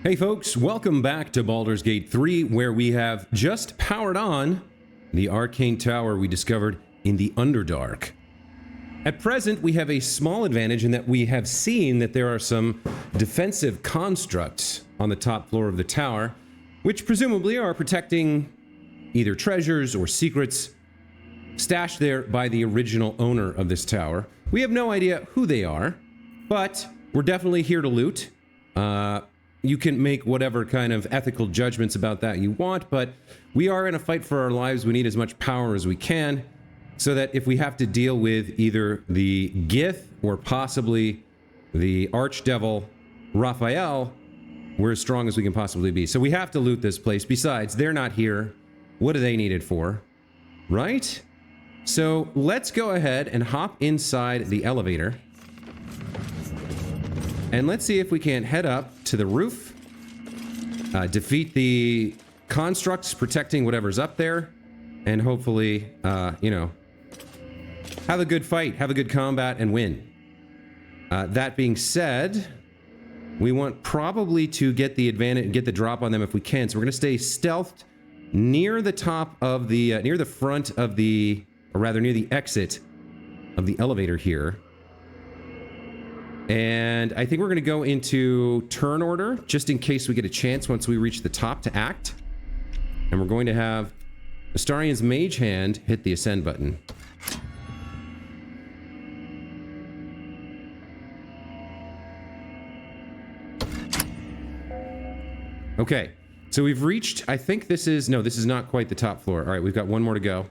Hey folks, welcome back to Baldur's Gate 3, where we have just powered on the arcane tower we discovered in the Underdark. At present, we have a small advantage in that we have seen that there are some defensive constructs on the top floor of the tower, which presumably are protecting either treasures or secrets stashed there by the original owner of this tower. We have no idea who they are, but we're definitely here to loot. You can make whatever kind of ethical judgments about that you want, but we are in a fight for our lives. We need as much power as we can, so that if we have to deal with either the Gith or possibly the Archdevil Raphael, we're as strong as we can possibly be. So we have to loot this place. Besides, they're not here. What do they need it for? Right? So let's go ahead and hop inside the elevator. And let's see if we can head up to the roof, defeat the constructs protecting whatever's up there, and hopefully, you know, have a good fight, have a good combat, and win. That being said, we want probably to get the advantage, get the drop on them if we can. So we're going to stay stealthed near the top of the, near the front of the, or rather near the exit of the elevator here. And I think we're going to go into turn order, just in case we get a chance once we reach the top to act. And we're going to have Astarian's Mage Hand hit the ascend button. Okay, so we've reached, I think this is, no, this is not quite the top floor. All right, we've got one more to go.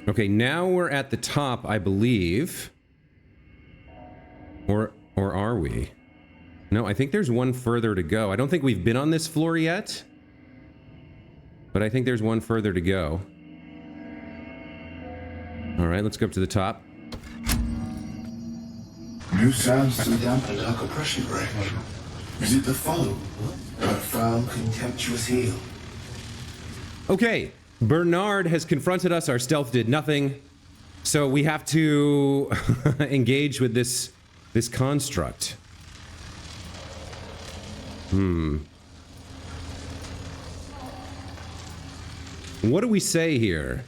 Okay, now we're at the top, I believe. Or are we? No, I think there's one further to go. I don't think we've been on this floor yet, but I think there's one further to go. All right, let's go up to the top. New sounds to the damp and dark oppression break. Is it the foe? That foul, contemptuous heel? Okay, Bernard has confronted us. Our stealth did nothing, so we have to engage with this construct. What do we say here?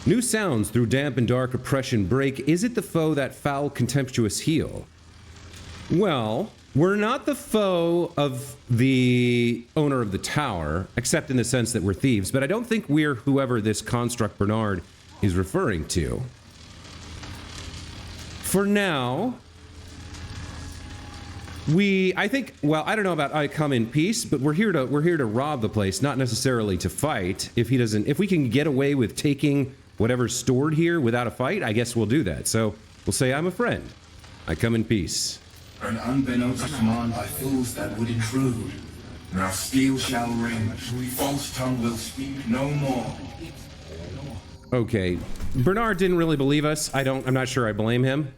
New sounds through damp and dark oppression break. Is it the foe, that foul, contemptuous heel? Well, we're not the foe of the owner of the tower, except in the sense that we're thieves, but I don't think we're whoever this construct Bernard is referring to. For now, I think, well, I don't know about I come in peace, but we're here to rob the place, not necessarily to fight. If we can get away with taking whatever's stored here without a fight, I guess we'll do that. So we'll say I'm a friend. I come in peace. An unbeknownst command by fools that would intrude. Now steel shall ring, false tongue will speak no more. Okay, Bernard didn't really believe us. I'm not sure I blame him.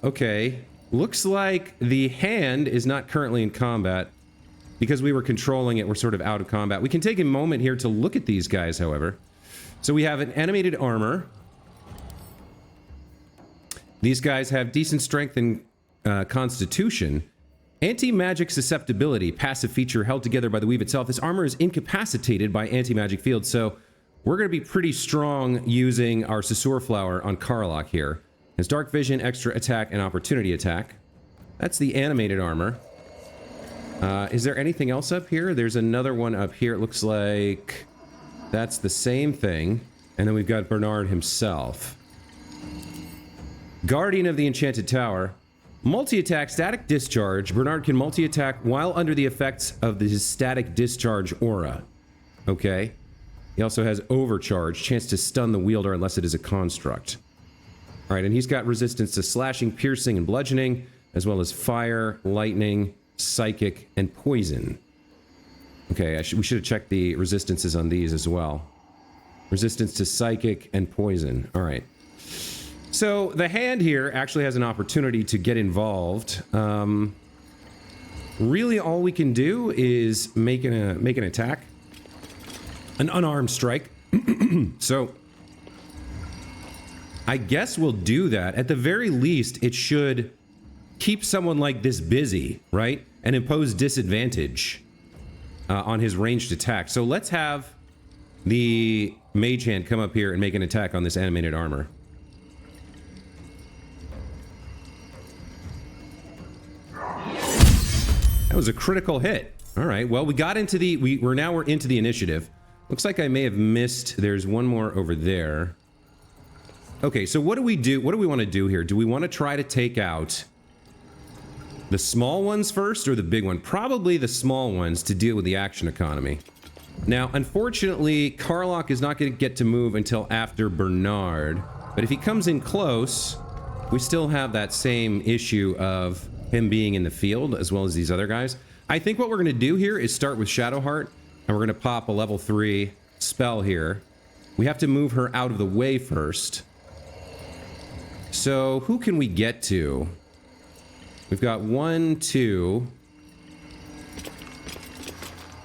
Okay. Looks like the hand is not currently in combat. Because we were controlling it, we're sort of out of combat. We can take a moment here to look at these guys, however. So we have an animated armor. These guys have decent strength and constitution. Anti-magic susceptibility, passive feature held together by the weave itself. This armor is incapacitated by anti-magic fields, so we're going to be pretty strong using our Sasur Flower on Karlach here. Has dark vision, extra attack, and opportunity attack. That's the animated armor. Is there anything else up here? There's another one up here. It looks like that's the same thing. And then we've got Bernard himself. Guardian of the Enchanted Tower. Multi-attack, static discharge. Bernard can multi-attack while under the effects of his static discharge aura. Okay. He also has overcharge, chance to stun the wielder unless it is a construct. Alright, and he's got resistance to slashing, piercing, and bludgeoning, as well as fire, lightning, psychic, and poison. Okay, we should have checked the resistances on these as well. Resistance to psychic and poison. All right. So the hand here actually has an opportunity to get involved. Really, all we can do is make an attack, an unarmed strike. So I guess we'll do that. At the very least, it should keep someone like this busy, right? And impose disadvantage on his ranged attack. So let's have the mage hand come up here and make an attack on this animated armor. That was a critical hit. All right, well, we got into the... we're into the initiative. Looks like I may have missed... There's one more over there. Okay, so what do we do? What do we want to do here? Do we want to try to take out the small ones first or the big one? Probably the small ones to deal with the action economy. Now, unfortunately, Karlach is not going to get to move until after Bernard. But if he comes in close, we still have that same issue of him being in the field as well as these other guys. I think what we're going to do here is start with Shadowheart, and we're going to pop a level 3 spell here. We have to move her out of the way first. So, who can we get to? We've got 1, 2...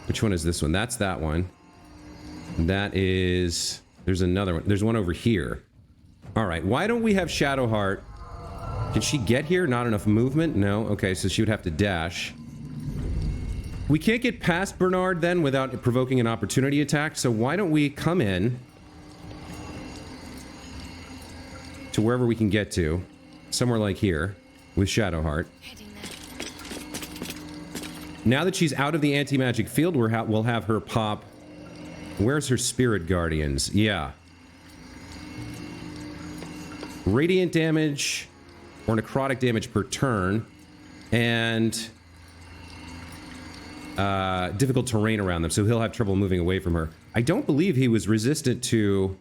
Which one is this one? That's that one. That is... There's another one. There's one over here. Alright, why don't we have Shadowheart? Can she get here? Not enough movement? No. Okay, so she would have to dash. We can't get past Bernard then without provoking an opportunity attack, so why don't we come in to wherever we can get to. Somewhere like here with Shadowheart. Now that she's out of the anti-magic field, we'll have her pop... Where's her Spirit Guardians? Yeah. Radiant damage or necrotic damage per turn. And... difficult terrain around them, so he'll have trouble moving away from her. I don't believe he was resistant to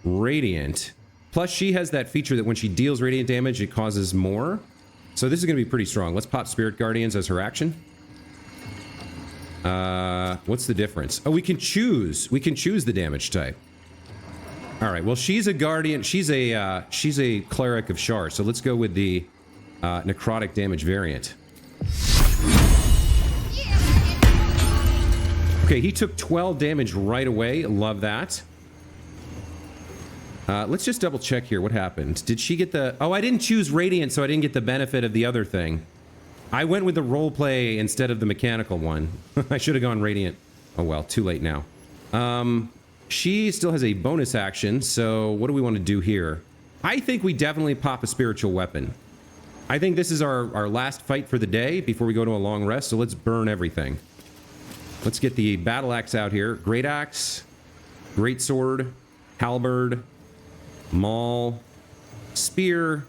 Radiant. Plus, she has that feature that when she deals Radiant damage, it causes more. So this is going to be pretty strong. Let's pop Spirit Guardians as her action. What's the difference? Oh, we can choose. We can choose the damage type. All right. Well, she's a guardian. She's a cleric of Shar. So let's go with the necrotic damage variant. Okay, he took 12 damage right away. Love that. Let's just double check here. What happened? Did she get the... Oh, I didn't choose Radiant, so I didn't get the benefit of the other thing. I went with the roleplay instead of the mechanical one. I should have gone Radiant. Oh well, too late now. She still has a bonus action, so what do we want to do here? I think we definitely pop a spiritual weapon. I think this is our last fight for the day before we go to a long rest, so let's burn everything. Let's get the battle axe out here. Great axe, great sword, halberd, maul, spear,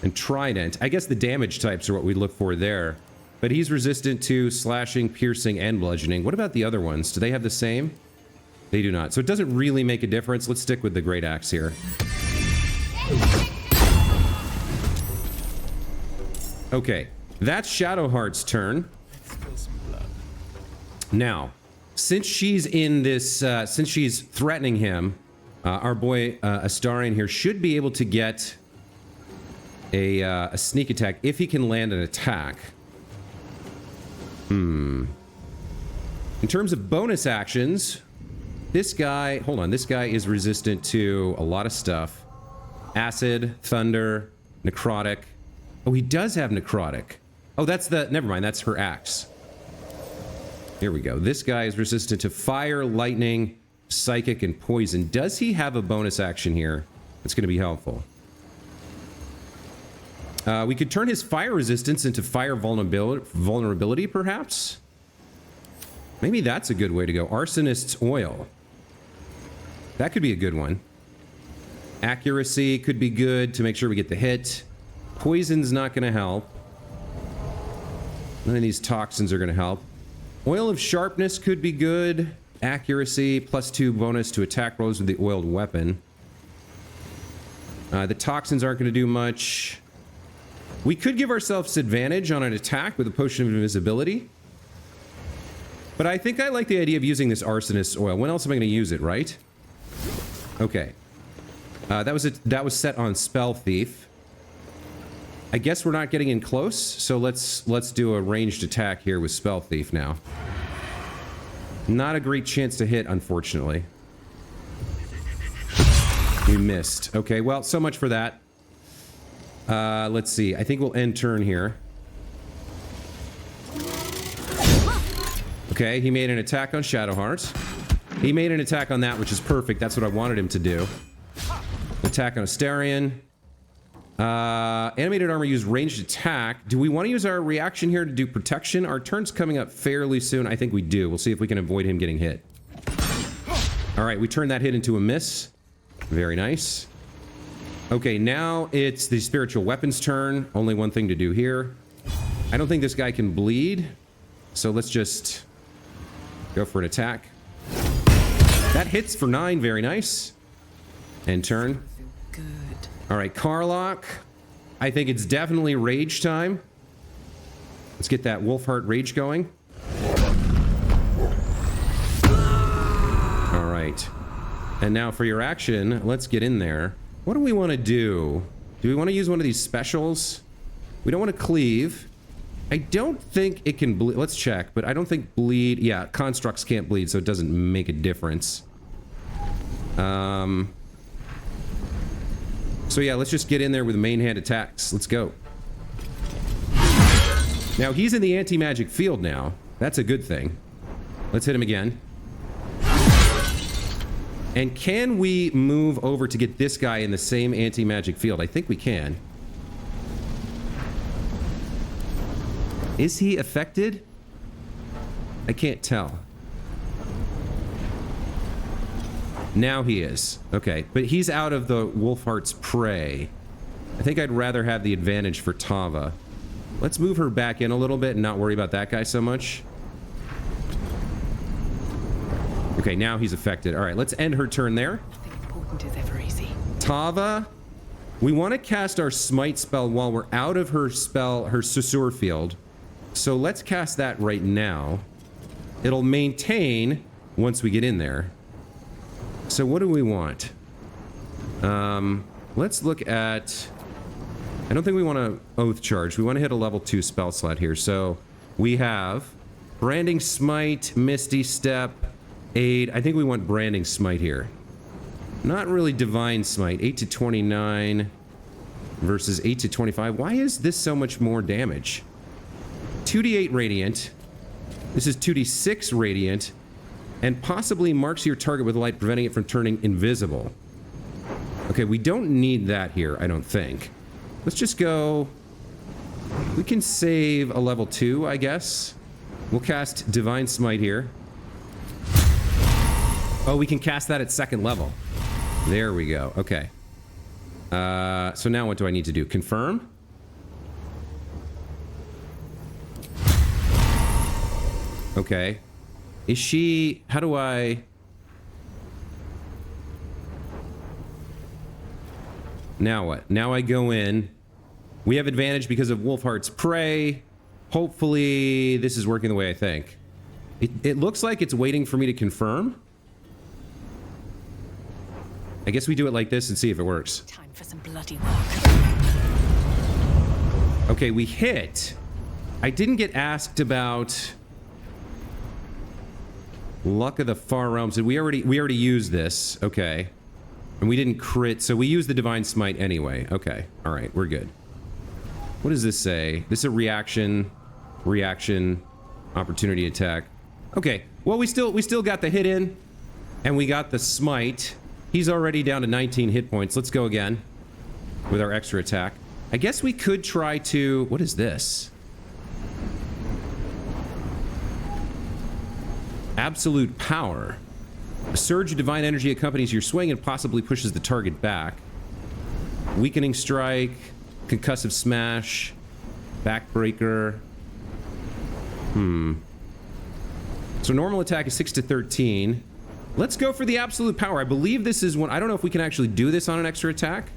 and trident. I guess the damage types are what we look for there. But he's resistant to slashing, piercing, and bludgeoning. What about the other ones? Do they have the same? They do not. So it doesn't really make a difference. Let's stick with the great axe here. Okay, that's Shadowheart's turn. Now, since she's in this, since she's threatening him, our boy Astarion here should be able to get a sneak attack if he can land an attack. In terms of bonus actions, this guy, hold on, this guy is resistant to a lot of stuff. Acid, thunder, necrotic. Oh, he does have necrotic. Oh, that's the, never mind, that's her axe. Here we go. This guy is resistant to fire, lightning, psychic, and poison. Does he have a bonus action here that's going to be helpful? We could turn his fire resistance into fire vulnerability, perhaps? Maybe that's a good way to go. Arsonist's Oil. That could be a good one. Accuracy could be good to make sure we get the hit. Poison's not going to help. None of these toxins are going to help. Oil of Sharpness could be good. Accuracy, +2 bonus to attack rolls with the oiled weapon. The toxins aren't going to do much. We could give ourselves advantage on an attack with a potion of invisibility. But I think I like the idea of using this Arsonist's Oil. When else am I going to use it, right? Okay. That was set on Spell Thief. I guess we're not getting in close, so let's do a ranged attack here with Spell Thief now. Not a great chance to hit, unfortunately. We missed. Okay, well, so much for that. Let's see. I think we'll end turn here. Okay, he made an attack on Shadowheart. He made an attack on that, which is perfect. That's what I wanted him to do. Attack on Astarion. Animated armor used ranged attack. Do we want to use our reaction here to do protection? Our turn's coming up fairly soon. I think we do. We'll see if we can avoid him getting hit. Alright, we turned that hit into a miss. Very nice. Okay, now it's the spiritual weapons turn. Only one thing to do here. I don't think this guy can bleed. So let's just go for an attack. That hits for 9. Very nice. End turn. Good. Alright, Karlach. I think it's definitely rage time. Let's get that Wolfheart rage going. Alright. And now for your action, let's get in there. What do we want to do? Do we want to use one of these specials? We don't want to cleave. I don't think it can bleed. Let's check, but I don't think bleed. Yeah, constructs can't bleed, so it doesn't make a difference. So yeah, let's just get in there with main hand attacks. Let's go. Now, he's in the anti-magic field now. That's a good thing. Let's hit him again. And can we move over to get this guy in the same anti-magic field? I think we can. Is he affected? I can't tell. Now he is. Okay, but he's out of the Wolfheart's prey. I think I'd rather have the advantage for Tava. Let's move her back in a little bit and not worry about that guy so much. Okay, now he's affected. All right, let's end her turn there. Nothing important is ever easy. Tava, we want to cast our smite spell while we're out of her spell, her Susur field. So let's cast that right now. It'll maintain once we get in there. So what do we want? Let's look at... I don't think we want to Oath Charge. We want to hit a level 2 spell slot here. So we have Branding Smite, Misty Step, Aid. I think we want Branding Smite here. Not really Divine Smite. 8 to 29 versus 8 to 25. Why is this so much more damage? 2d8 Radiant. This is 2d6 Radiant. And possibly marks your target with light, preventing it from turning invisible. Okay, we don't need that here, I don't think. Let's just go... We can save a level 2, I guess. We'll cast Divine Smite here. Oh, we can cast that at 2nd level. There we go. Okay. So now what do I need to do? Confirm? Okay. Is she... How do I... Now what? Now I go in. We have advantage because of Wolfheart's prey. Hopefully this is working the way I think. It looks like it's waiting for me to confirm. I guess we do it like this and see if it works. Time for some bloody work. Okay, we hit. I didn't get asked about Luck of the Far Realms. Did we already used this? Okay. And we didn't crit, so we used the Divine Smite anyway. Okay. All right, we're good. What does this say? This is a reaction, opportunity attack. Okay. Well, we still got the hit in, and we got the smite. He's already down to 19 hit points. Let's go again with our extra attack. I guess we could try to... What is this? Absolute power. A surge of divine energy accompanies your swing and possibly pushes the target back. Weakening strike, concussive smash, backbreaker. So normal attack is 6 to 13. Let's go for the absolute power. I believe this is one... I don't know if we can actually do this on an extra attack.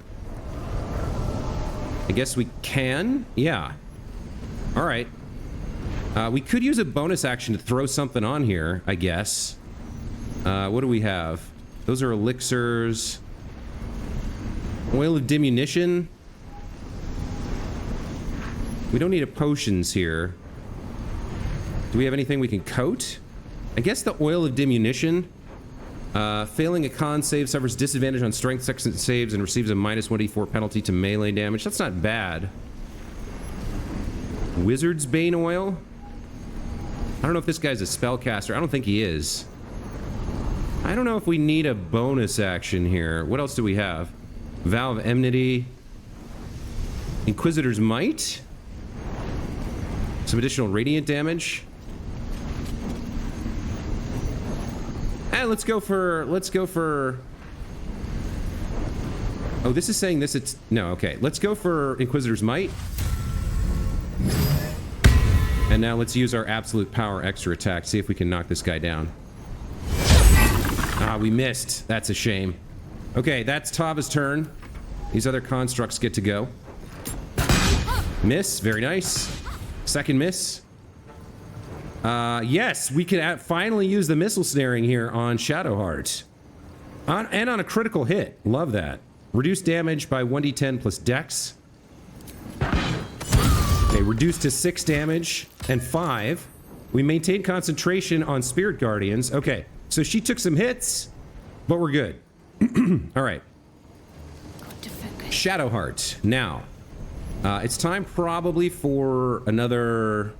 I guess we can. Yeah. All right. We could use a bonus action to throw something on here, I guess. What do we have? Those are elixirs. Oil of diminution. We don't need a potions here. Do we have anything we can coat? I guess the oil of diminution. Failing a con save suffers disadvantage on strength saves and receives a -1d4 penalty to melee damage. That's not bad. Wizard's Bane Oil? I don't know if this guy's a spellcaster. I don't think he is. I don't know if we need a bonus action here. What else do we have? Vow of Enmity. Inquisitor's Might. Some additional radiant damage. Let's go for... Oh, this is saying this, it's... No, okay. Let's go for Inquisitor's Might. And now let's use our absolute power extra attack. See if we can knock this guy down. Ah, we missed. That's a shame. Okay, that's Tava's turn. These other constructs get to go. Miss. Very nice. Second miss. Yes, we can finally use the missile snaring here on Shadowheart. And on a critical hit. Love that. Reduce damage by 1d10 plus dex. Okay, reduced to 6 damage and 5. We maintain concentration on Spirit Guardians. Okay, so she took some hits, but we're good. All right. Shadowheart. Now, it's time probably for another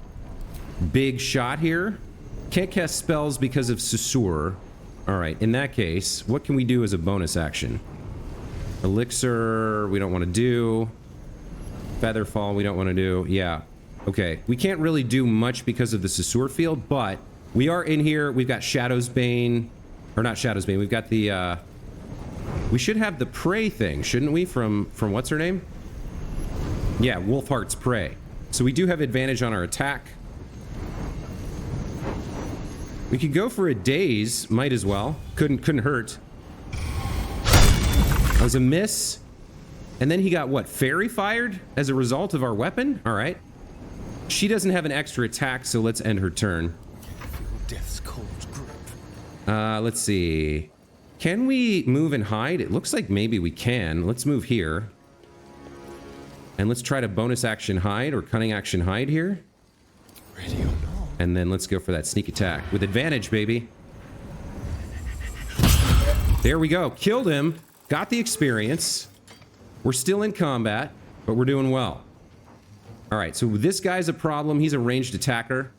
big shot here. Can't cast spells because of Susur. All right, in that case, what can we do as a bonus action? Elixir, we don't want to do. Featherfall, we don't want to do. Yeah. Okay, we can't really do much because of the Susur field, but we are in here. We've got Shadow's Bane. Or not Shadow's Bane. We've got the, we should have the prey thing, shouldn't we? From what's her name? Yeah, Wolfheart's Prey. So we do have advantage on our attack. We could go for a daze, might as well. Couldn't hurt. That was a miss. And then he got what? Fairy fired as a result of our weapon? All right. She doesn't have an extra attack, so let's end her turn. Death's cold grip. Let's see. Can we move and hide? It looks like maybe we can. Let's move here. And let's try to bonus action hide or cunning action hide here. Ready or not. And then let's go for that sneak attack. With advantage, baby. There we go. Killed him. Got the experience. We're still in combat, but we're doing well. All right, so this guy's a problem. He's a ranged attacker.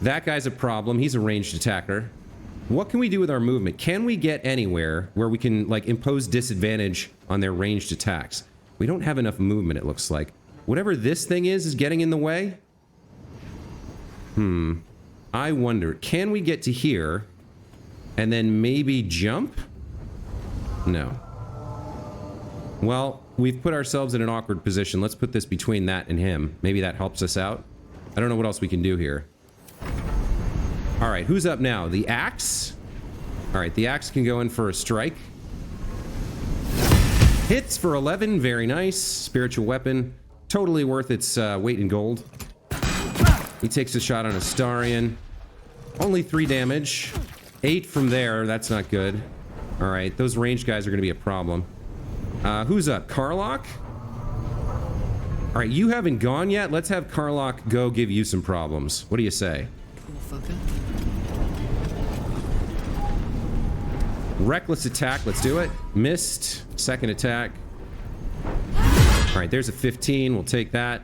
That guy's a problem. He's a ranged attacker. What can we do with our movement? Can we get anywhere where we can, like, impose disadvantage on their ranged attacks? We don't have enough movement, it looks like. Whatever this thing is getting in the way? I wonder. Can we get to here and then maybe jump? No. Well, we've put ourselves in an awkward position. Let's put this between that and him. Maybe that helps us out. I don't know what else we can do here. All right, who's up now? The axe? All right, the axe can go in for a strike. Hits for 11. Very nice. Spiritual weapon. Totally worth its weight in gold. He takes a shot on Astarion. Only 3 damage. 8 from there. That's not good. All right, those ranged guys are going to be a problem. Who's up? Karlach? All right, you haven't gone yet. Let's have Karlach go give you some problems. What do you say? Poor fucker. Reckless attack. Let's do it. Missed. Second attack. All right, there's a 15. We'll take that.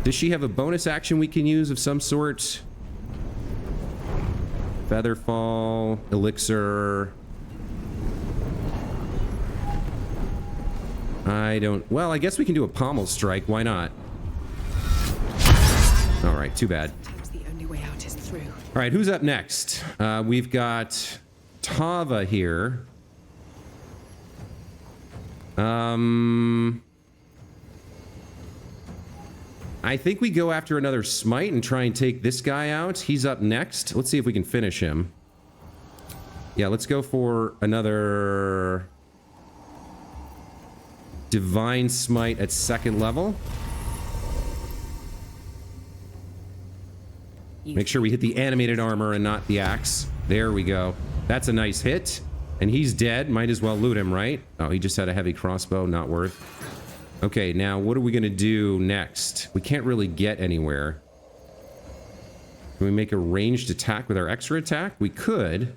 Does she have a bonus action we can use of some sort? Featherfall, Elixir. I don't... Well, I guess we can do a pommel strike. Why not? All right, too bad. Sometimes the only way out is through. All right, who's up next? We've got Tava here. I think we go after another smite and try and take this guy out. He's up next. Let's see if we can finish him. Yeah, let's go for another divine smite at 2nd level. Make sure we hit the animated armor and not the axe. There we go. That's a nice hit. And he's dead. Might as well loot him, right? Oh, he just had a heavy crossbow. Not worth. Okay, now what are we going to do next? We can't really get anywhere. Can we make a ranged attack with our extra attack? We could.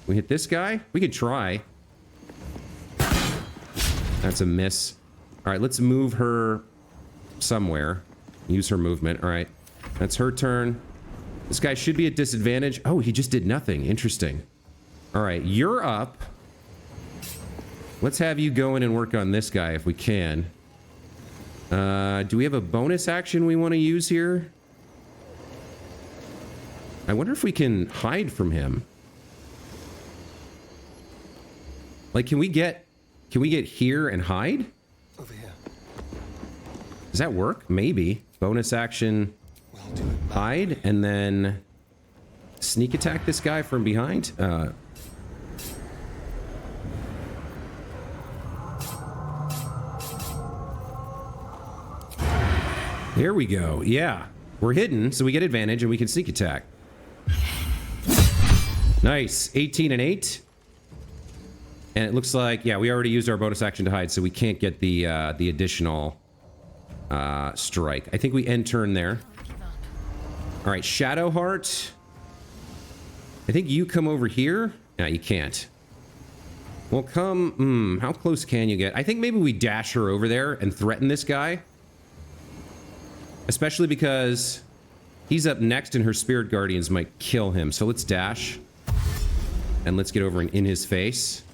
We hit this guy? We could try. That's a miss. All right, let's move her somewhere. Use her movement. All right. That's her turn. This guy should be at disadvantage. Oh, he just did nothing. Interesting. All right, you're up. Let's have you go in and work on this guy if we can. Do we have a bonus action we want to use here? I wonder if we can hide from him. Like, can we get here and hide? Over here. Does that work? Maybe. Bonus action, We'll do it. hide, and then sneak attack this guy from behind. Here we go. Yeah. We're hidden, so we get advantage and we can sneak attack. Nice. 18 and 8. And it looks like, yeah, we already used our bonus action to hide, so we can't get the additional strike. I think we end turn there. All right, Shadowheart. I think you come over here. No, you can't. Well, come... how close can you get? I think maybe we dash her over there and threaten this guy. Especially because he's up next and her spirit guardians might kill him. So let's dash. And let's get over in his face.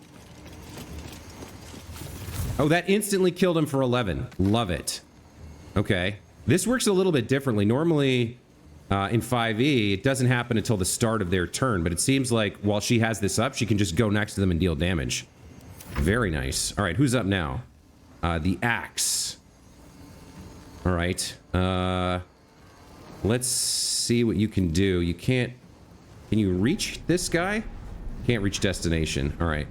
Oh, that instantly killed him for 11. Love it. Okay. This works a little bit differently. Normally, in 5e, it doesn't happen until the start of their turn. But it seems like while she has this up, she can just go next to them and deal damage. Very nice. All right, who's up now? The axe. All right. Let's see what you can do. You can't... Can you reach this guy? Can't reach destination. All right.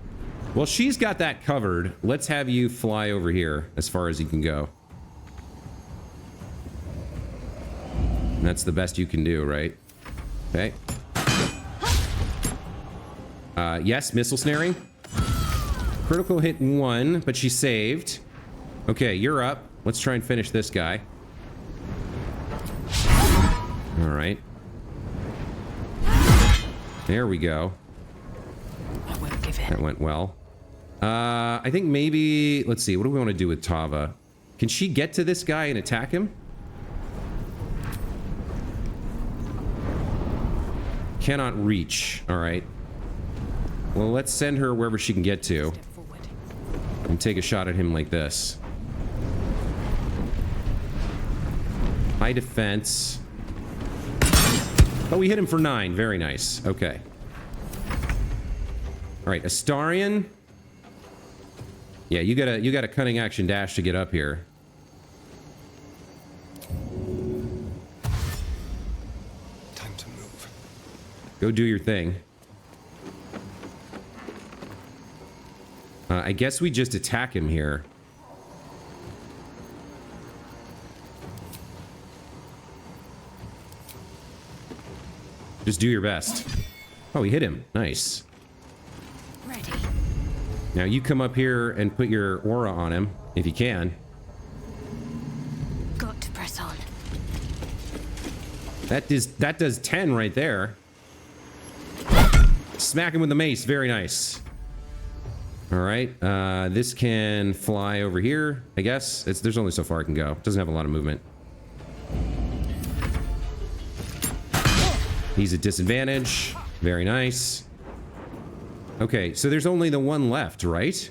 Well, she's got that covered. Let's have you fly over here as far as you can go. And that's the best you can do, right? Okay. Yes, missile snaring. Critical hit 1, but she saved. Okay, you're up. Let's try and finish this guy. All right. There we go. I won't give in. That went well. I think maybe... Let's see. What do we want to do with Tava? Can she get to this guy and attack him? Cannot reach. All right. Well, let's send her wherever she can get to. Step forward. And take a shot at him like this. High defense. Oh, we hit him for 9. Very nice. Okay. All right, Astarion. Yeah, you got a cunning action dash to get up here. Time to move. Go do your thing. I guess we just attack him here. Just do your best. Oh, he hit him. Nice. Ready. Now you come up here and put your aura on him, if you can. Got to press on. That does 10 right there. Smack him with the mace. Very nice. All right. This can fly over here, I guess. There's only so far it can go. It doesn't have a lot of movement. He's at disadvantage. Very nice. Okay, so there's only the one left, right?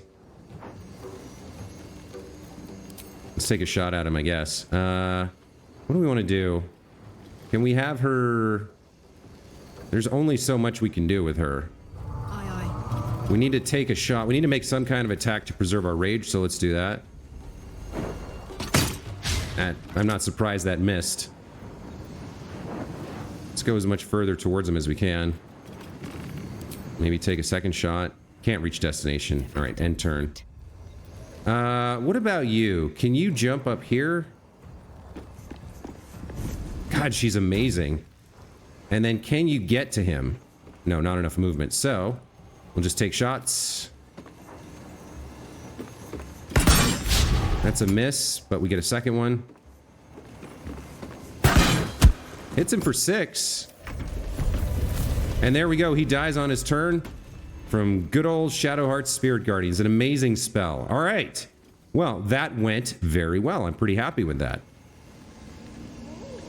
Let's take a shot at him, I guess. What do we want to do? Can we have her... There's only so much we can do with her. Aye, aye. We need to take a shot. We need to make some kind of attack to preserve our rage, so let's do that. I'm not surprised that missed. Let's go as much further towards him as we can. Maybe take a second shot. Can't reach destination. All right, end turn. What about you? Can you jump up here? God, she's amazing. And then can you get to him? No, not enough movement. So, we'll just take shots. That's a miss, but we get a second one. Hits him for 6. And there we go. He dies on his turn from good old Shadowheart's Spirit Guardians. An amazing spell. All right. Well, that went very well. I'm pretty happy with that.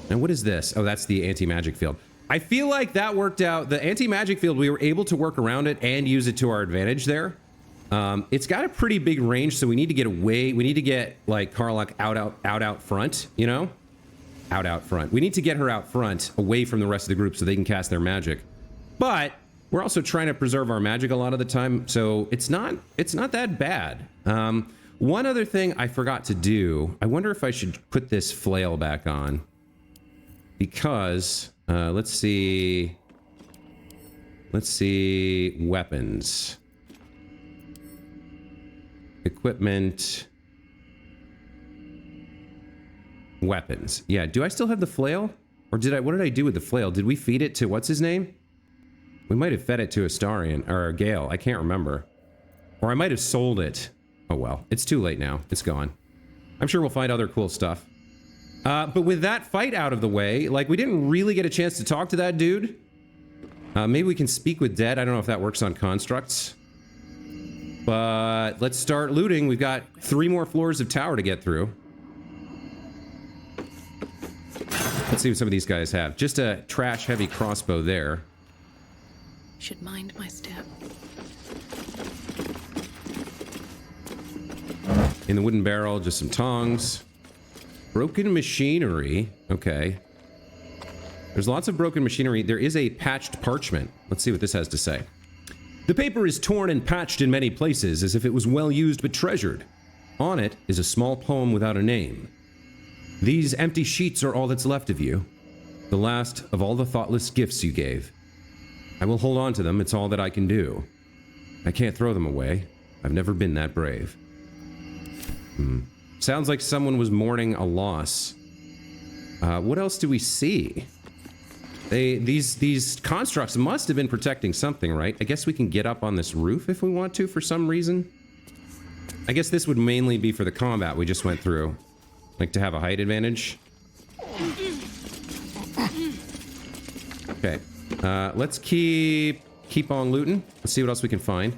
And what is this? Oh, that's the anti-magic field. I feel like that worked out. The anti-magic field, we were able to work around it and use it to our advantage there. It's got a pretty big range, so we need to get away. We need to get, like, Karlach out front, you know? Out front. We need to get her out front, away from the rest of the group so they can cast their magic. But we're also trying to preserve our magic a lot of the time, so it's not that bad. One other thing I forgot to do, I wonder if I should put this flail back on. Because, let's see, weapons. Equipment. Weapons. Yeah, do I still have the flail? Or what did I do with the flail? Did we feed it to, what's his name? We might have fed it to Astarion, or a Gale, I can't remember. Or I might have sold it. Oh well, it's too late now, it's gone. I'm sure we'll find other cool stuff. But with that fight out of the way, like, we didn't really get a chance to talk to that dude. Maybe we can speak with dead. I don't know if that works on constructs. But let's start looting. We've got 3 more floors of tower to get through. Let's see what some of these guys have. Just a trash-heavy crossbow there. Should mind my step. In the wooden barrel, just some tongs. Broken machinery. Okay. There's lots of broken machinery. There is a patched parchment. Let's see what this has to say. The paper is torn and patched in many places as if it was well used but treasured. On it is a small poem without a name. These empty sheets are all that's left of you. The last of all the thoughtless gifts you gave. I will hold on to them. It's all that I can do. I can't throw them away. I've never been that brave. Sounds like someone was mourning a loss. What else do we see? These constructs must have been protecting something, right? I guess we can get up on this roof if we want to for some reason. I guess this would mainly be for the combat we just went through. Like to have a height advantage. Okay. Let's keep on looting. Let's see what else we can find.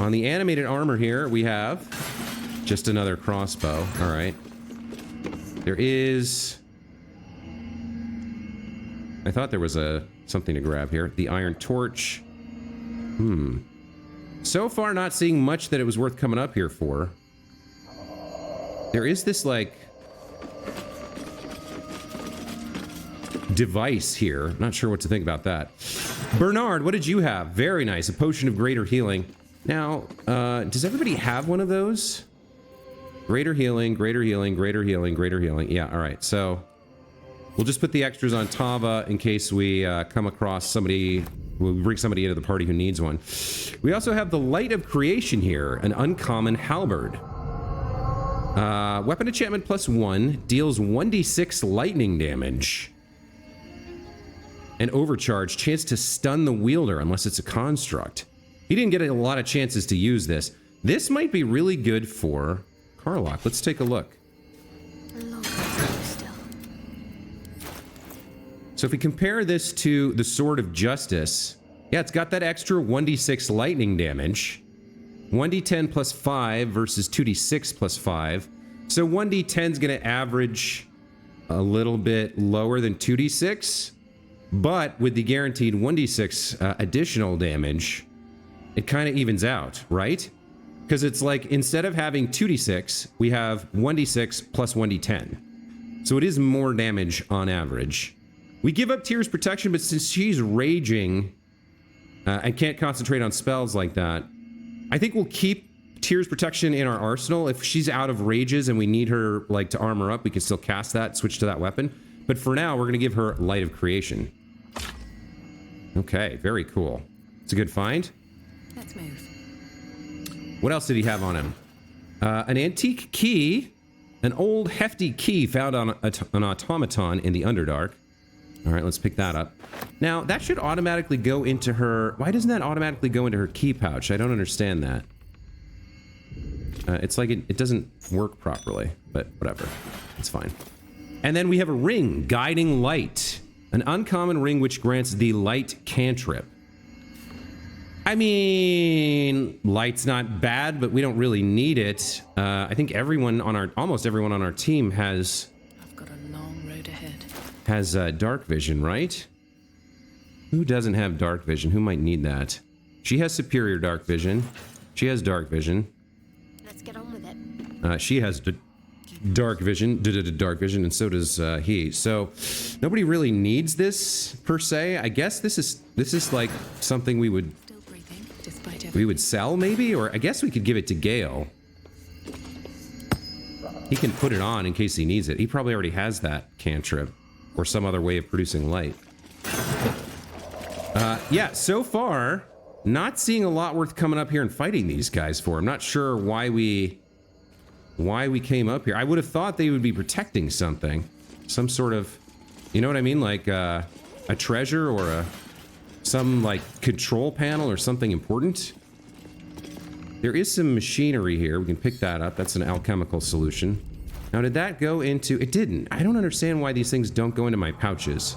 On the animated armor here, we have just another crossbow. All right. There is... I thought there was something to grab here. The iron torch. So far, not seeing much that it was worth coming up here for. There is this, like, device here. Not sure what to think about that. Bernard, what did you have? Very nice. A potion of greater healing. Now, does everybody have one of those? Greater healing, greater healing, greater healing, greater healing. Yeah, all right. So we'll just put the extras on Tava in case we come across somebody. We'll bring somebody into the party who needs one. We also have the Light of Creation here, an uncommon halberd. Weapon enchantment +1 deals 1d6 lightning damage. And overcharge, chance to stun the wielder unless it's a construct. He didn't get a lot of chances to use this. This might be really good for Karlach. Let's take a look. So if we compare this to the Sword of Justice, yeah, it's got that extra 1d6 lightning damage. 1d10 +5 versus 2d6 +5. So 1d10 is going to average a little bit lower than 2d6. But with the guaranteed 1d6 additional damage, it kind of evens out, right? Because it's like, instead of having 2d6, we have 1d6 plus 1d10. So it is more damage on average. We give up Tyr's protection, but since she's raging and can't concentrate on spells like that, I think we'll keep Tyr's protection in our arsenal. If she's out of rages and we need her, like, to armor up, we can still cast that, switch to that weapon. But for now, we're going to give her Light of Creation. Okay, very cool. It's a good find. Let's move. What else did he have on him? An antique key. An old hefty key found on an automaton in the Underdark. All right, let's pick that up. Now, that should automatically go into her... Why doesn't that automatically go into her key pouch? I don't understand that. It's like it doesn't work properly, but whatever. It's fine. And then we have a ring, Guiding Light. An uncommon ring which grants the light cantrip. I mean, light's not bad, but we don't really need it. I think almost everyone on our team has... I've got a long road ahead. Has dark vision, right? Who doesn't have dark vision? Who might need that? She has superior dark vision. She has dark vision. Let's get on with it. She has dark vision, and so does he. So nobody really needs this per se. I guess this is like something we would sell maybe, or I guess we could give it to Gale. He can put it on in case he needs it. He probably already has that cantrip or some other way of producing light. Yeah, so far, not seeing a lot worth coming up here and fighting these guys for. I'm not sure why we came up here. I would have thought they would be protecting something. Some sort of, you know what I mean? Like a treasure or some like control panel or something important. There is some machinery here. We can pick that up. That's an alchemical solution. Now, did that go into... It didn't. I don't understand why these things don't go into my pouches.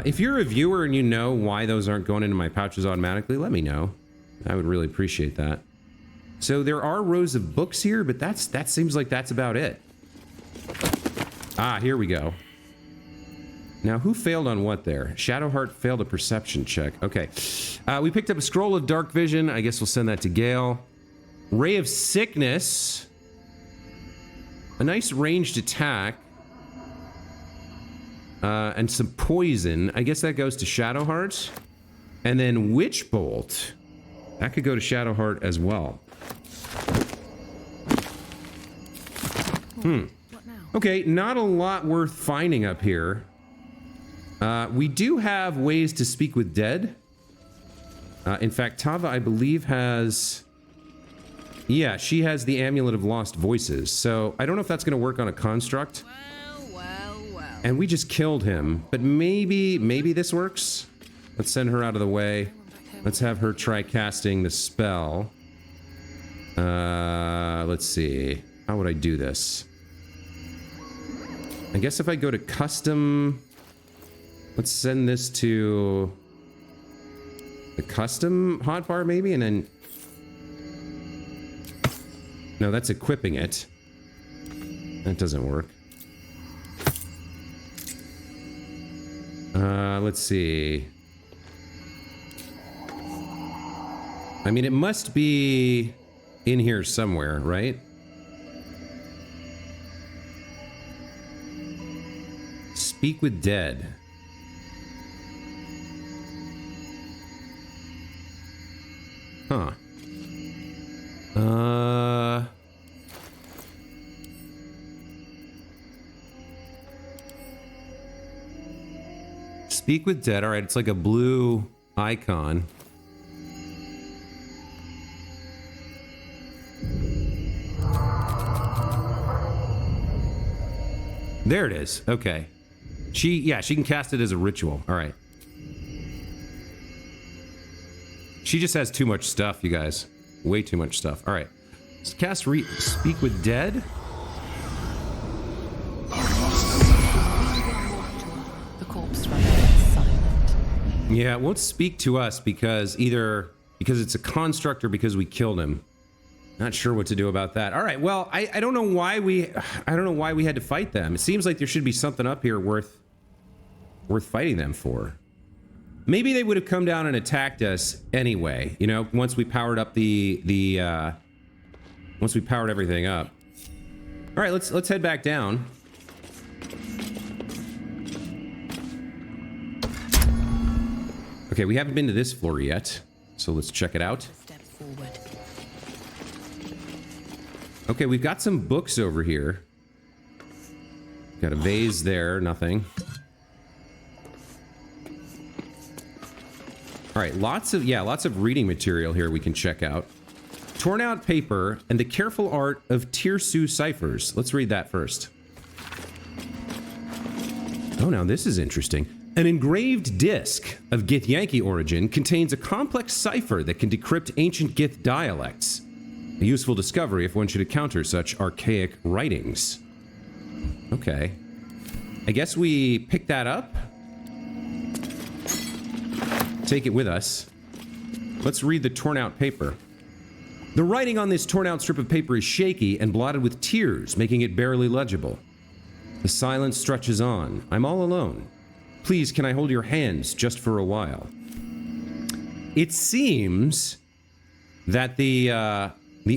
If you're a viewer and you know why those aren't going into my pouches automatically, let me know. I would really appreciate that. So there are rows of books here, but that seems like that's about it. Ah, here we go. Now, who failed on what there? Shadowheart failed a perception check. Okay. We picked up a scroll of dark vision. I guess we'll send that to Gale. Ray of sickness. A nice ranged attack. And some poison. I guess that goes to Shadowheart. And then Witch Bolt. That could go to Shadowheart as well. Okay, not a lot worth finding up here. We do have ways to speak with dead. In fact, Tava, I believe, has... Yeah, she has the Amulet of Lost Voices. So I don't know if that's going to work on a construct. Well. And we just killed him. But maybe this works. Let's send her out of the way. Let's have her try casting the spell. Let's see. How would I do this? I guess if I go to custom... Let's send this to the custom hotbar maybe, and then... No, that's equipping it. That doesn't work. Let's see. I mean, it must be in here somewhere, right? Speak with dead. Huh. Speak with dead. All right, it's like a blue icon. There it is. Okay. She can cast it as a ritual. All right. She just has too much stuff, you guys. Way too much stuff. All right. Let's cast Speak with Dead. The corpse remains silent. Yeah, it won't speak to us because it's a construct or because we killed him. Not sure what to do about that. All right. Well, I don't know why we had to fight them. It seems like there should be something up here worth fighting them for. Maybe they would have come down and attacked us anyway, you know, once we powered up once we powered everything up. All right, let's head back down. Okay, we haven't been to this floor yet, so let's check it out. Step forward. Okay, we've got some books over here. Got a vase there, nothing. All right, lots of reading material here we can check out. Torn out paper and the careful art of Tirsu ciphers. Let's read that first. Oh, now this is interesting. An engraved disc of Githyanki origin contains a complex cipher that can decrypt ancient Gith dialects. A useful discovery if one should encounter such archaic writings. Okay. I guess we pick that up. Take it with us. Let's read the torn out paper. The writing on this torn out strip of paper is shaky and blotted with tears, making it barely legible. The silence stretches on. I'm all alone. Please, can I hold your hands just for a while? It seems that the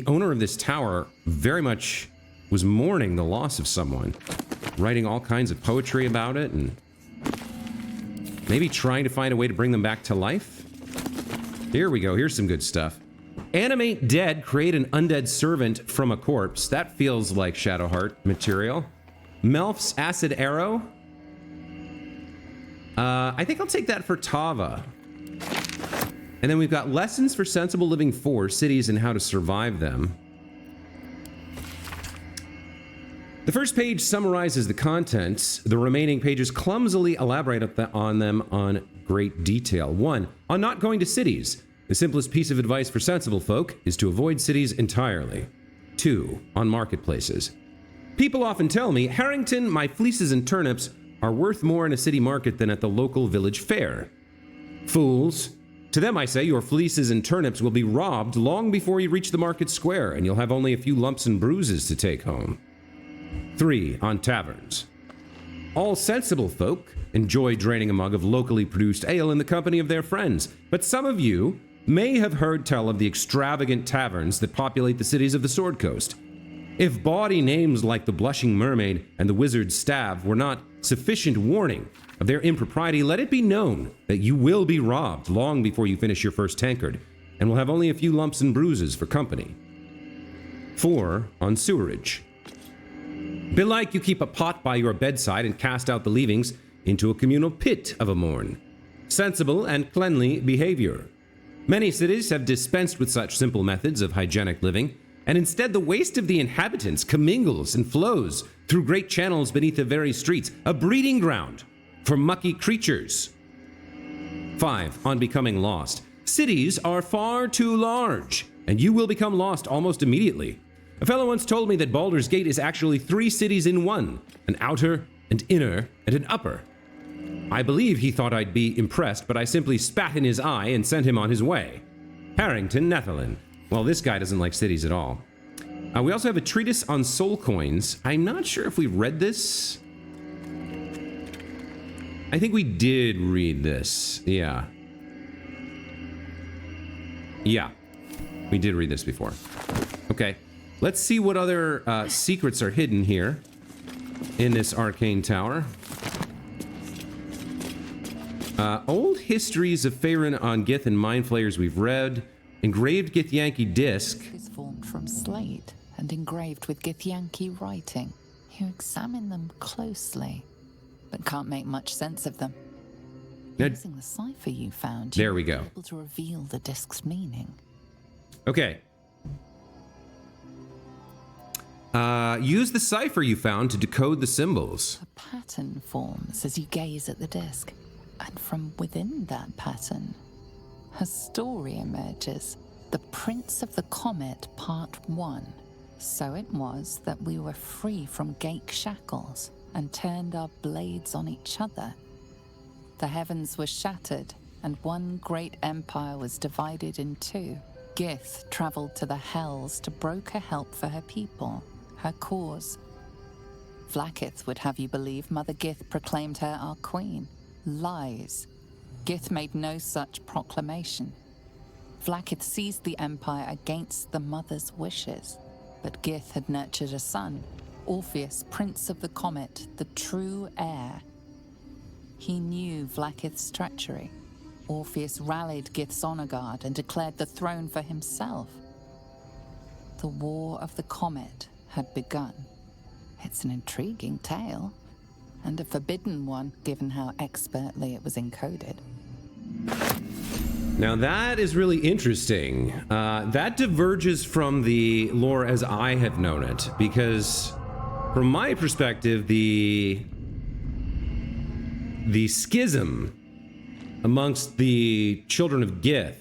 owner of this tower very much was mourning the loss of someone, writing all kinds of poetry about it and maybe trying to find a way to bring them back to life. Here we go. Here's some good stuff. Animate dead, create an undead servant from a corpse. That feels like Shadowheart material. Melf's acid arrow. I think I'll take that for Tava. And then we've got lessons for sensible living 4 cities and how to survive them. The first page summarizes the contents. The remaining pages clumsily elaborate on them on great detail. 1. On not going to cities. The simplest piece of advice for sensible folk is to avoid cities entirely. 2. On marketplaces. People often tell me, Harrington, my fleeces and turnips are worth more in a city market than at the local village fair. Fools. To them I say your fleeces and turnips will be robbed long before you reach the market square, and you'll have only a few lumps and bruises to take home. 3. On taverns. All sensible folk enjoy draining a mug of locally produced ale in the company of their friends, but some of you may have heard tell of the extravagant taverns that populate the cities of the Sword Coast. If bawdy names like the Blushing Mermaid and the Wizard's Staff were not sufficient warning of their impropriety, let it be known that you will be robbed long before you finish your first tankard, and will have only a few lumps and bruises for company. 4. On sewerage. Belike you keep a pot by your bedside and cast out the leavings into a communal pit of a morn. Sensible and cleanly behavior. Many cities have dispensed with such simple methods of hygienic living, and instead the waste of the inhabitants commingles and flows through great channels beneath the very streets, a breeding ground for mucky creatures. 5. On becoming lost. Cities are far too large, and you will become lost almost immediately. A fellow once told me that Baldur's Gate is actually 3 cities in one, an outer, an inner, and an upper. I believe he thought I'd be impressed, but I simply spat in his eye and sent him on his way. Harrington, Netherland. Well, this guy doesn't like cities at all. We also have a treatise on soul coins. I'm not sure if we read this. I think we did read this. Yeah. Yeah. We did read this before. Okay. Let's see what other secrets are hidden here in this arcane tower. Old histories of Faerun on Gith and Mind Flayers we've read. Engraved Githyanki disc. Is formed from slate and engraved with Githyanki writing. You examine them closely, but can't make much sense of them. Now, using the cipher you found, there we go. You're able to reveal the disc's meaning. Okay. Use the cipher you found to decode the symbols. A pattern forms as you gaze at the disc, and from within that pattern, a story emerges. The Prince of the Comet, Part 1. So it was that we were free from Gake shackles and turned our blades on each other. The heavens were shattered, and one great empire was divided in 2. Gith traveled to the Hells to broker help for her people, her cause. Vlaakith would have you believe Mother Gith proclaimed her our queen. Lies. Gith made no such proclamation. Vlaakith seized the empire against the mother's wishes, but Gith had nurtured a son, Orpheus, Prince of the Comet, the true heir. He knew Vlaakith's treachery. Orpheus rallied Gith's honor guard and declared the throne for himself. The War of the Comet had begun. It's an intriguing tale, and a forbidden one, given how expertly it was encoded. Now that is really interesting. That diverges from the lore as I have known it, because from my perspective, the schism amongst the children of Gith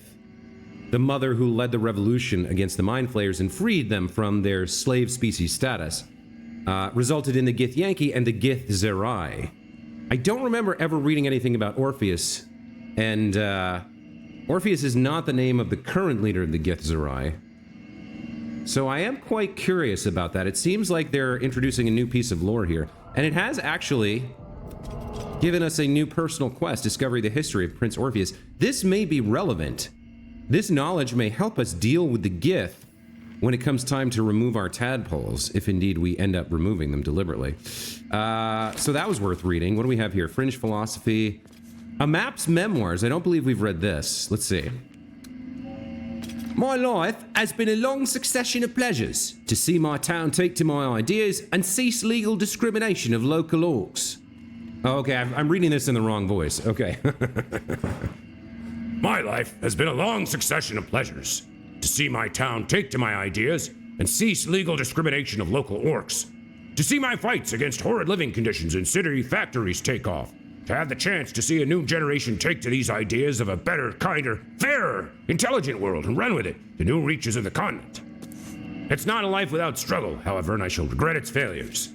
the mother who led the revolution against the Mind Flayers and freed them from their slave species status, resulted in the Githyanki and the Gith-Zerai. I don't remember ever reading anything about Orpheus, and Orpheus is not the name of the current leader of the Gith-Zerai. So I am quite curious about that. It seems like they're introducing a new piece of lore here, and it has actually given us a new personal quest, discovering the history of Prince Orpheus. This may be relevant. This knowledge may help us deal with the Gith when it comes time to remove our tadpoles, if indeed we end up removing them deliberately. So that was worth reading. What do we have here? Fringe Philosophy. A Map's Memoirs. I don't believe we've read this. Let's see. My life has been a long succession of pleasures. To see my town take to my ideas and cease legal discrimination of local orcs. Oh, okay, I'm reading this in the wrong voice. Okay. My life has been a long succession of pleasures. To see my town take to my ideas and cease legal discrimination of local orcs. To see my fights against horrid living conditions in city factories take off. To have the chance to see a new generation take to these ideas of a better, kinder, fairer, intelligent world and run with it to new reaches of the continent. It's not a life without struggle, however, and I shall regret its failures.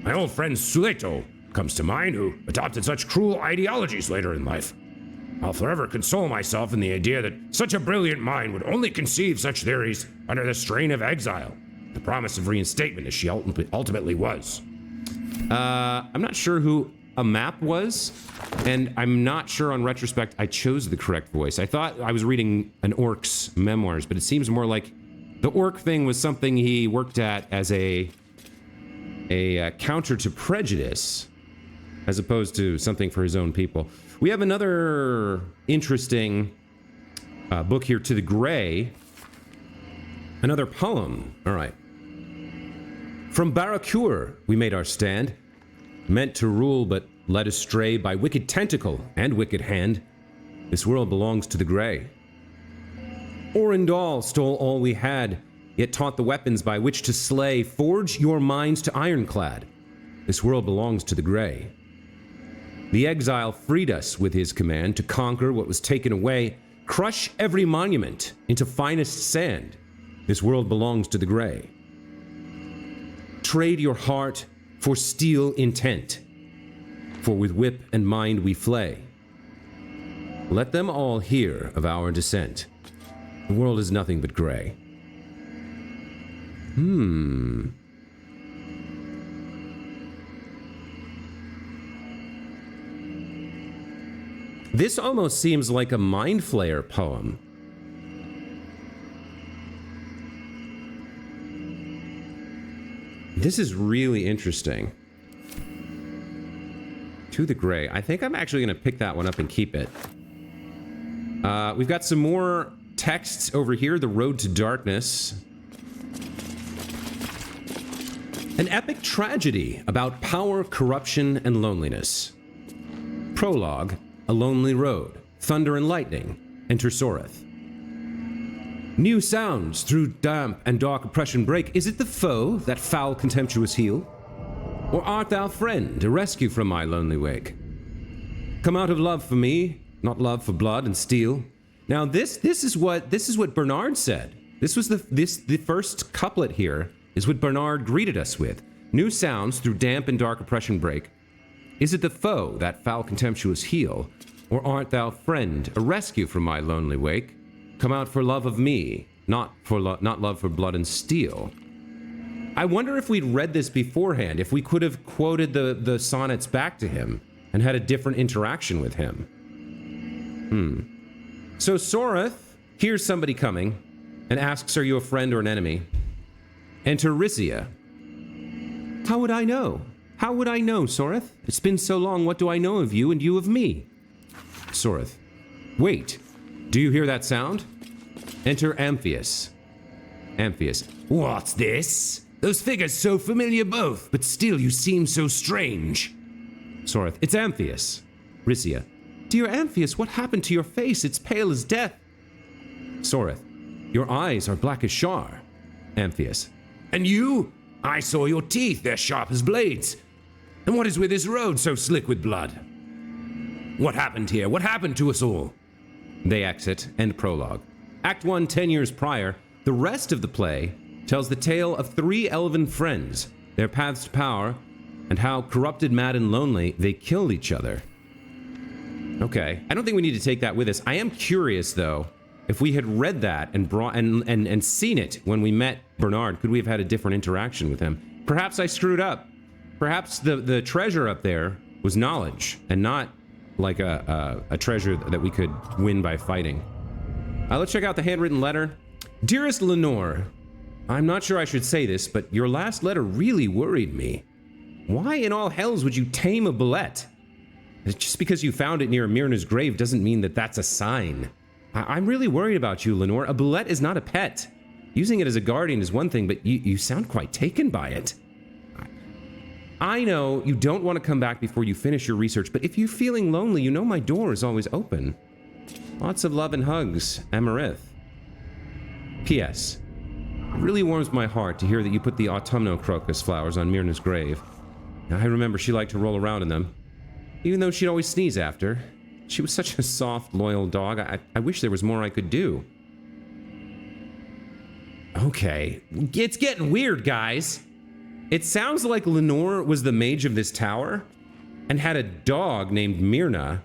My old friend Suleto comes to mind, who adopted such cruel ideologies later in life. I'll forever console myself in the idea that such a brilliant mind would only conceive such theories under the strain of exile, the promise of reinstatement as she ultimately was. I'm not sure who A Map was, and I'm not sure on retrospect I chose the correct voice. I thought I was reading an orc's memoirs, but it seems more like the orc thing was something he worked at as a counter to prejudice, as opposed to something for his own people. We have another interesting book here, To the Gray. Another poem. All right. From Barrakur we made our stand, meant to rule but led astray by wicked tentacle and wicked hand. This world belongs to the Gray. Orendal stole all we had, yet taught the weapons by which to slay. Forge your minds to ironclad. This world belongs to the Gray. The exile freed us with his command to conquer what was taken away, crush every monument into finest sand. This world belongs to the Gray. Trade your heart for steel intent, for with whip and mind we flay. Let them all hear of our descent. The world is nothing but gray. This almost seems like a Mind Flayer poem. This is really interesting. To the Gray. I think I'm actually going to pick that one up and keep it. We've got some more texts over here. The Road to Darkness. An epic tragedy about power, corruption, and loneliness. Prologue. A lonely road. Thunder and lightning. Enter Soreth. New sounds through damp and dark oppression break. Is it the foe, that foul contemptuous heel? Or art thou friend, a rescue from my lonely wake? Come out of love for me, not love for blood and steel. Now this is what Bernard said. This was the first couplet here is what Bernard greeted us with. New sounds through damp and dark oppression break. Is it the foe, that foul contemptuous heel? Or art thou friend, a rescue from my lonely wake? Come out for love of me, not love for blood and steel. I wonder if we'd read this beforehand, if we could have quoted the sonnets back to him and had a different interaction with him. So Soreth hears somebody coming and asks, are you a friend or an enemy? Enter Risia. How would I know? How would I know, Soreth? It's been so long, what do I know of you and you of me? Soreth. Wait. Do you hear that sound? Enter Amphius. Amphius. What's this? Those figures so familiar both, but still you seem so strange. Soreth. It's Amphius. Risia. Dear Amphius, what happened to your face? It's pale as death. Soreth. Your eyes are black as char. Amphius. And you? I saw your teeth, they're sharp as blades. And what is with this road so slick with blood? What happened here? What happened to us all? They exit. End prologue. Act 1, 10 years prior. The rest of the play tells the tale of 3 elven friends, their paths to power, and how corrupted, mad, and lonely they killed each other. Okay, I don't think we need to take that with us. I am curious, though, if we had read that and brought and seen it when we met Bernard, could we have had a different interaction with him? Perhaps I screwed up. Perhaps the treasure up there was knowledge and not like a treasure that we could win by fighting. Let's check out the handwritten letter. Dearest Lenore, I'm not sure I should say this, but your last letter really worried me. Why in all hells would you tame a bullet? Just because you found it near Myrna's grave doesn't mean that that's a sign. I'm really worried about you, Lenore. A bullet is not a pet. Using it as a guardian is one thing, but you sound quite taken by it. I know you don't want to come back before you finish your research, but if you're feeling lonely, you know my door is always open. Lots of love and hugs, Amarith. P.S. It really warms my heart to hear that you put the autumnal crocus flowers on Myrna's grave. Now, I remember she liked to roll around in them, even though she'd always sneeze after. She was such a soft, loyal dog. I wish there was more I could do. Okay, it's getting weird, guys. It sounds like Lenore was the mage of this tower and had a dog named Myrna.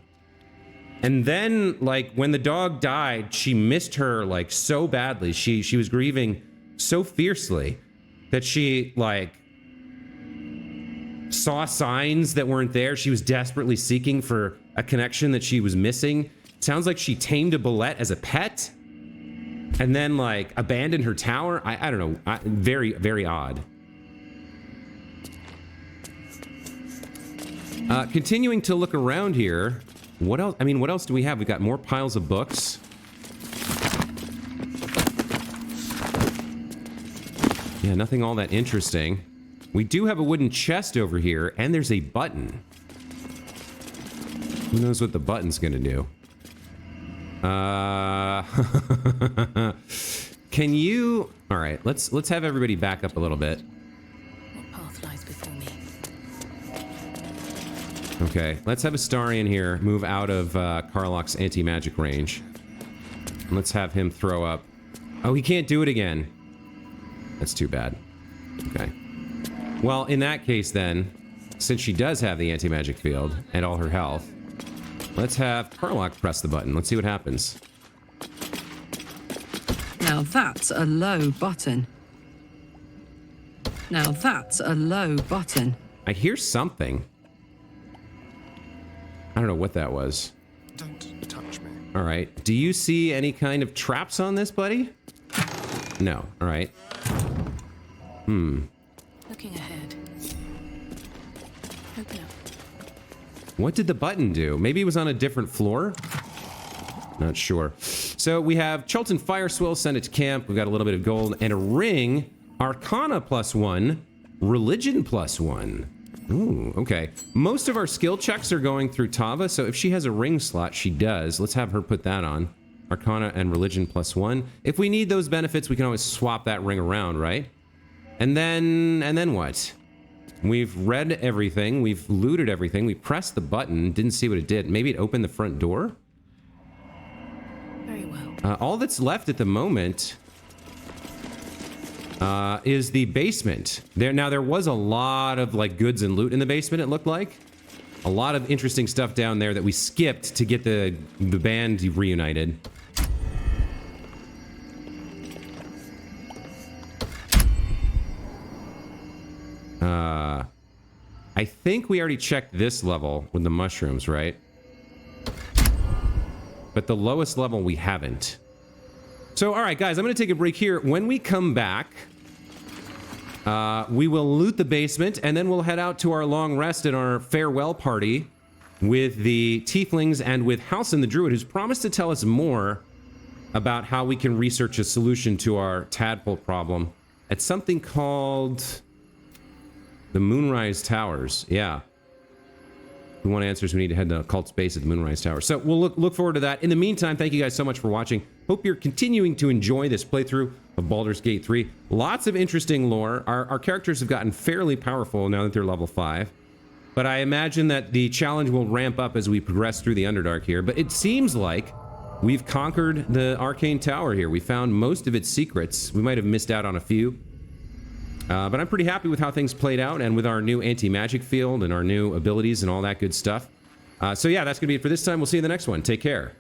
And then, like, when the dog died, she missed her, like, so badly. She was grieving so fiercely that she, like, saw signs that weren't there. She was desperately seeking for a connection that she was missing. It sounds like she tamed a bullet as a pet and then, like, abandoned her tower. I don't know. Very, very odd. Continuing to look around here. What else? I mean, what else do we have? We got more piles of books. Yeah, nothing all that interesting. We do have a wooden chest over here, and there's a button. Who knows what the button's gonna do? Can you... All right, let's have everybody back up a little bit. What path lies before me? Okay, let's have Astarion here move out of Karlach's anti-magic range. And let's have him throw up... Oh, he can't do it again. That's too bad. Okay. Well, in that case then, since she does have the anti-magic field and all her health, let's have Karlach press the button. Let's see what happens. Now that's a low button. Now that's a low button. I hear something. I don't know what that was. Don't touch me. All right. Do you see any kind of traps on this, buddy? No. All right. Looking ahead. Open up. What did the button do? Maybe it was on a different floor? Not sure. So we have Chultan Fireswill, send it to camp. We've got a little bit of gold and a ring. Arcana +1. Religion +1. Ooh, okay. Most of our skill checks are going through Tava, so if she has a ring slot, she does. Let's have her put that on. Arcana and Religion +1. If we need those benefits, we can always swap that ring around, right? And then what? We've read everything. We've looted everything. We pressed the button. Didn't see what it did. Maybe it opened the front door? Very well. All that's left at the moment is the basement. There was a lot of, like, goods and loot in the basement, it looked like. A lot of interesting stuff down there that we skipped to get the band reunited. I think we already checked this level with the mushrooms, right? But the lowest level we haven't. So, all right, guys, I'm going to take a break here. When we come back, we will loot the basement, and then we'll head out to our long rest and our farewell party with the Tieflings and with Halsin the Druid, who's promised to tell us more about how we can research a solution to our tadpole problem at something called the Moonrise Towers. Yeah. If we want answers, we need to head to Cult's base at the Moonrise Tower. So we'll look forward to that. In the meantime, thank you guys so much for watching. Hope you're continuing to enjoy this playthrough of Baldur's Gate 3. Lots of interesting lore. Our characters have gotten fairly powerful now that they're level 5. But I imagine that the challenge will ramp up as we progress through the Underdark here. But it seems like we've conquered the Arcane Tower here. We found most of its secrets. We might have missed out on a few. But I'm pretty happy with how things played out and with our new anti-magic field and our new abilities and all that good stuff. So yeah, that's going to be it for this time. We'll see you in the next one. Take care.